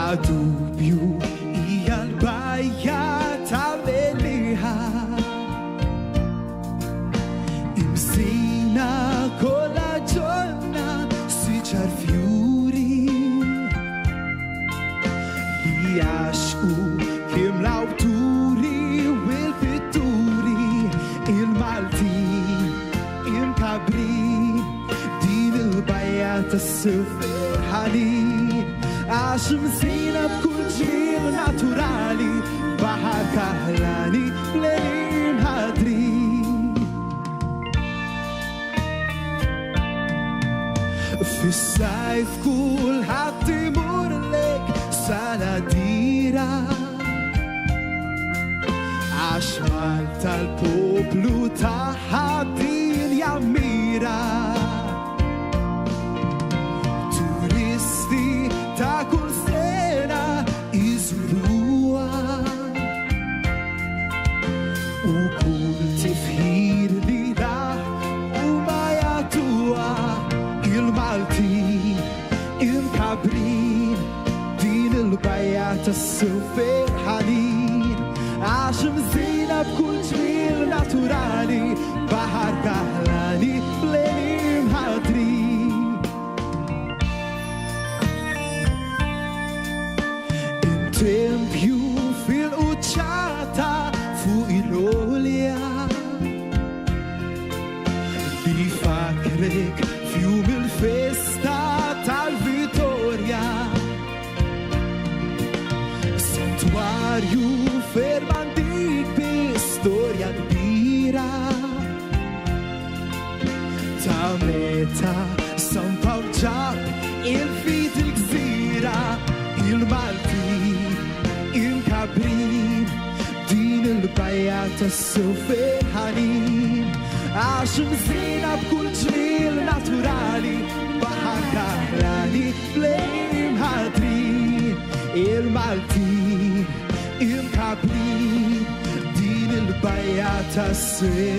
Bla dubju hija l-Bajja Tal Mellieha, imsina kollha ġonna siġar fjuri li jaxqu kemm l-awturi u l-pitturi il-Maltin imkabrin din il-Bajja tas-suffer ħanin għax msina b'kull ġmiel naturali baħar kaħlani fl-għin ħadrin. Fis-sajf kulħadd imur lek saladira għax Malta l-poplu tagħha din jammira. Turisti ta' kull sena iżuruha u kull tifħir li dah huma jagħtuha il-Maltin imkabrin din il-Bajja tas-suffer ħanin għax mżina b'kull ġmiel naturali baħar kaħlani fl-għin ħadrin. Tempju fil-quċċata fuq il-għolja li fakrek fjum il-festa tal-Vittorja, sanctuarju ferm antik bi-storja kbira ta' meta San Pawl ġab il-fit il-gżira il-Maltin imkabrin din il-Bajja tas-suffer ħanin għax mżina b'kull ġmiel naturali baħar kaħlani fl-għin ħadrin il-Maltin imkabrin din il-Bajja tas-suffer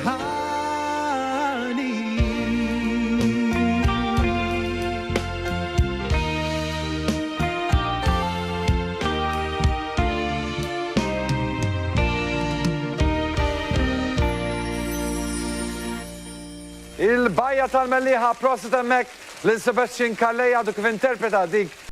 ħanin. Il-Bajja Tal Mellieha prosit hemmhekk lil Sebastian Calleja kif interpreta dik